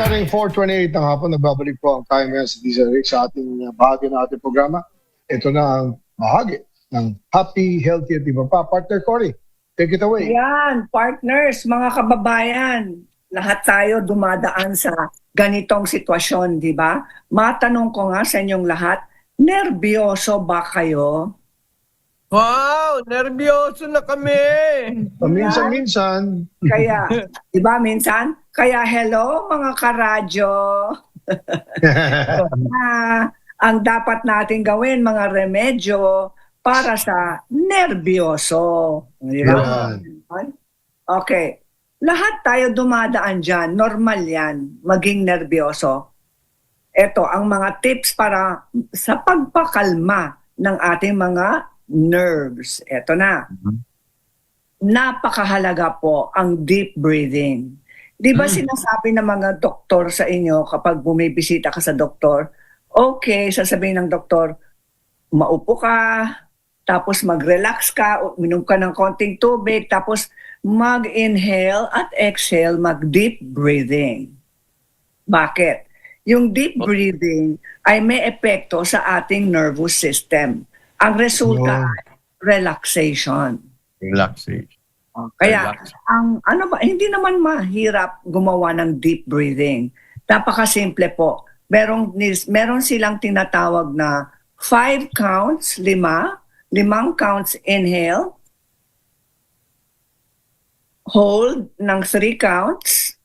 Taring 4:28 ng hapon, nagbabalik po ang timer sa DZRX sa ating bahagi ng ating programa. Ito na ang bahagi ng Happy, Healthy at Iba Pa. Partner Cory, take it away. Ayan, partners, mga kababayan, lahat tayo dumadaan sa ganitong sitwasyon, di ba? Matanong ko nga sa inyong lahat, nerbiyoso ba kayo? Wow! Nervyoso na kami! Minsan-minsan. Kaya, di ba minsan? Kaya hello mga karadyo. Ang dapat natin gawin, mga remedyo para sa nerbiyoso. Di ba? Okay. Lahat tayo dumadaan dyan. Normal yan, maging nerbiyoso. Ito, ang mga tips para sa pagpakalma ng ating mga nerves. Ito na. Napakahalaga po ang deep breathing. Di ba sinasabi ng mga doktor sa inyo kapag bumibisita ka sa doktor, okay, sasabihin ng doktor, maupo ka, tapos mag-relax ka, uminom ka ng konting tubig, tapos mag-inhale at exhale, mag-deep breathing. Bakit? Yung deep breathing ay may epekto sa ating nervous system. Ang resulta ay relaxation. Relaxation. Kaya, hindi naman mahirap gumawa ng deep breathing. Napakasimple po. Meron silang tinatawag na 5 counts, 5 counts inhale, hold ng 3 counts.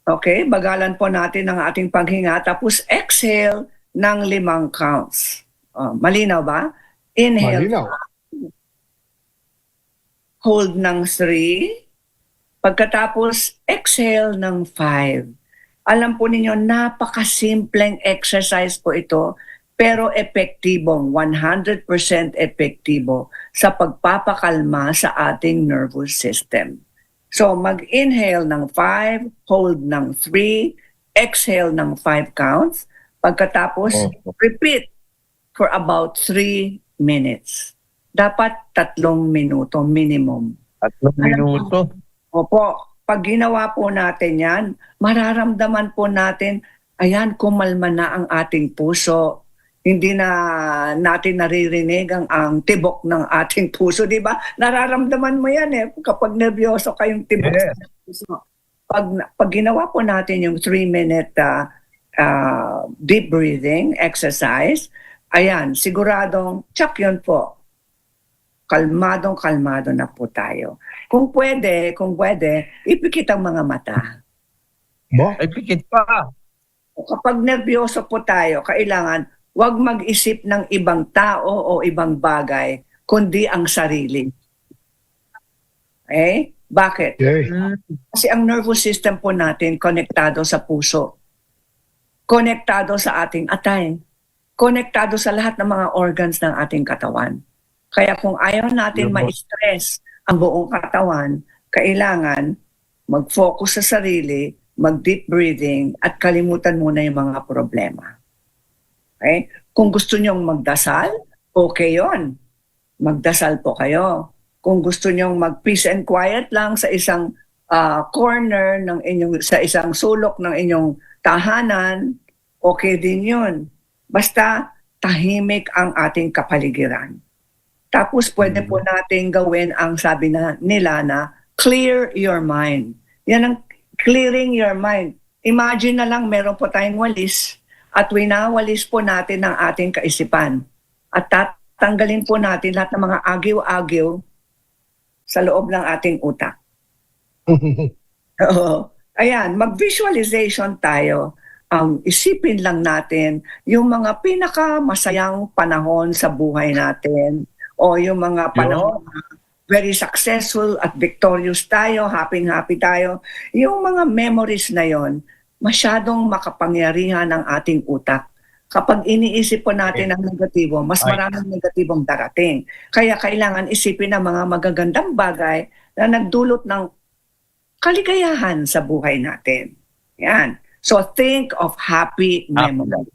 Okay, bagalan po natin ang ating paghinga. Tapos exhale ng 5 counts. Malinaw ba? Inhale. Malinaw. Hold ng 3. Pagkatapos, exhale ng 5. Alam po ninyo, napakasimpleng exercise po ito, pero epektibong, 100% epektibo sa pagpapakalma sa ating nervous system. So, mag-inhale ng 5, hold ng 3, exhale ng 5 counts. Pagkatapos, repeat for about 3 minutes. Dapat 3 minuto minimum. 3 minuto? Opo. Pag ginawa po natin yan, mararamdaman po natin, ayan, kumalma na ang ating puso. Hindi na natin naririnig ang tibok ng ating puso, di ba? Nararamdaman mo yan kapag nervyoso kayong tibok sa puso. Pag ginawa po natin yung 3-minute deep breathing exercise, ayan, siguradong, tsak yun po. Kalmadong-kalmado na po tayo. Kung pwede, ipikit ang mga mata. Ay, pikit pa. Kapag nervyoso po tayo, kailangan huwag mag-isip ng ibang tao o ibang bagay, kundi ang sarili. Okay? Bakit? Okay. Kasi ang nervous system po natin konektado sa puso. Konektado sa ating atay. Konektado sa lahat ng mga organs ng ating katawan. Kaya kung ayaw natin ma-stress ang buong katawan, kailangan mag-focus sa sarili, mag-deep breathing, at kalimutan muna yung mga problema. Okay? Kung gusto nyong magdasal, okay yon. Magdasal po kayo. Kung gusto nyong mag-peace and quiet lang sa isang corner ng sa isang sulok ng inyong tahanan, okay din yun. Basta tahimik ang ating kapaligiran. Tapos pwede po natin gawin ang sabi nila na clear your mind. Yan ang clearing your mind. Imagine na lang meron po tayong walis at winawalis po natin ang ating kaisipan. At tatanggalin po natin lahat ng mga agiw-agiw sa loob ng ating utak. Ayan, mag-visualization tayo. Isipin lang natin yung mga pinakamasayang panahon sa buhay natin. O yung mga panahon very successful at victorious tayo, happy tayo. Yung mga memories na yon, masyadong makapangyarihan ng ating utak. Kapag iniisip po natin ang negatibo, mas maraming negatibong darating. Kaya kailangan isipin ang mga magagandang bagay na nagdulot ng kaligayahan sa buhay natin. Yan. So think of happy memories.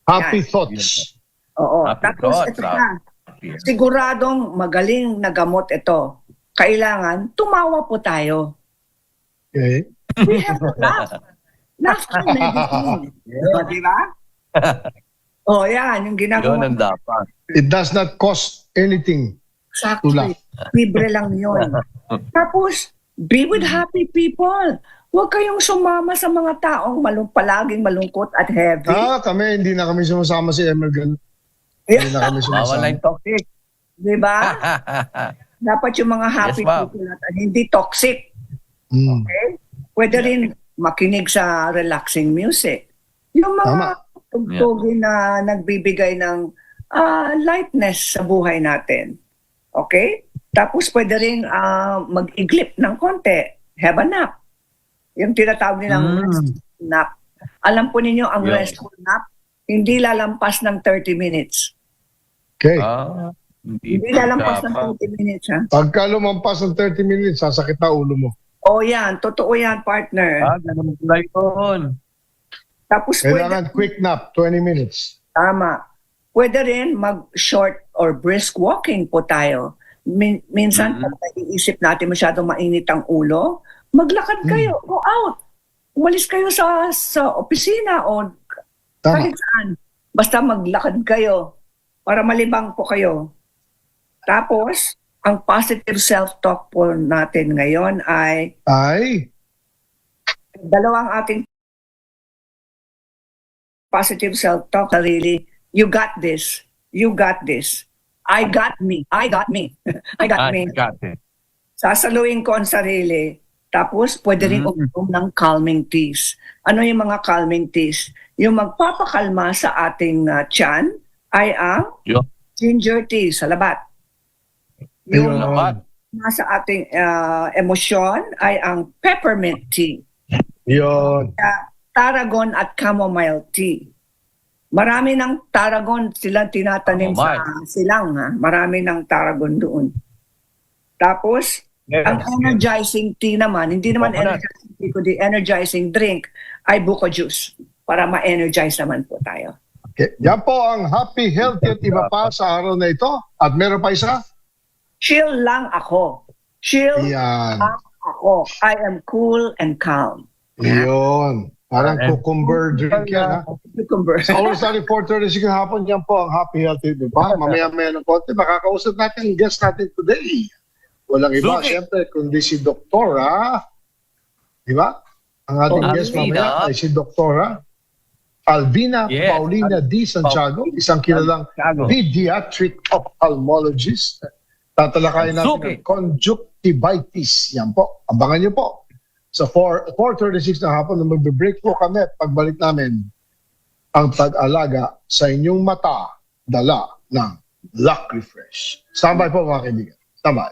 Happy thoughts. Oo. Happy Tapos thoughts, ito na. Siguradong magaling na gamot ito. Kailangan tumawa po tayo. Okay. We have to laugh. Laughter medicine. Di ba? Yan, yung Yun ginagawa. ang dapat. It does not cost anything. Exactly. Libre lang yun. Tapos, be with happy people. Huwag kayong sumama sa mga taong palaging malungkot at heavy. Kami, hindi na kami sumasama si Emerald. Hindi na kami Bawal na sumasama. yung toxic. Di ba? Dapat yung mga happy Yes, ma'am. people at hindi toxic. Mm. Okay? Pwede rin makinig sa relaxing music. Yung mga tugtugin na nagbibigay ng lightness sa buhay natin. Okay? Tapos pwede rin mag-iglip ng konti. Have a nap. Yung tinatawag nilang restful nap. Alam po ninyo, ang Yeah. restful nap, hindi lalampas ng 30 minutes. Okay. Hindi lalampas ng 30 minutes, ha? Pagka lumampas ng 30 minutes, sasakit na ulo mo. Yan. Totoo yan, partner. Ganun pala yun. Tapos pwede, Kailangan quick nap, 20 minutes. tama. Pwede rin mag-short or brisk walking po tayo. Minsan, pag naiisip natin masyadong mainit ang ulo, maglakad kayo, go out. Umalis kayo sa opisina o Tama. kahit saan. Basta maglakad kayo para malibang po kayo. Tapos, ang positive self-talk po natin ngayon ay dalawang ating positive self-talk. Sarili, you got this. You got this. I got me. I got me. I got me. Got it. Sasaluin ko ang sarili. Tapos, pwede rin uminom ng calming teas. Ano yung mga calming teas? Yung magpapakalma sa ating tiyan ay ang Yo. ginger tea sa labat. Yung Ayun. Labat. nasa ating emosyon ay ang peppermint tea. Yun. Tarragon at chamomile tea. Marami ng tarragon silang tinatanim sa silang. Ha? Marami ng tarragon doon. Tapos, ang energizing tea naman, hindi naman energizing tea, kundi energizing drink, ay buko juice para ma-energize naman po tayo. Okay. Yan po ang happy, healthy at iba pa sa araw na ito. At meron pa isa? Chill lang ako. Chill Yan. lang ako. I am cool and calm. Yun. Parang cucumber drink yan, ha? Cucumber. Sa oras na 4:36 ng hapon, yan po ang happy, healthy, di ba? Mamaya-maya ng konti, makakausap natin yung guest natin today. Walang iba, Suki. siyempre, kundi si Doktora. Di ba? Ang ating guest Alvina. mamaya ay si Doktora Alvina Yes. Paulina D. Santiago, isang kilalang Santiago. pediatric ophthalmologist. Tatalakayin natin Suki. ang conjunctivitis. Yan po. Abangan niyo po. Sa 4:36 na hapon, na magbe-break po kami. Pagbalik namin, ang pag-alaga sa inyong mata, dala ng Luck Refresh. Standby po mga kaibigan. Standby.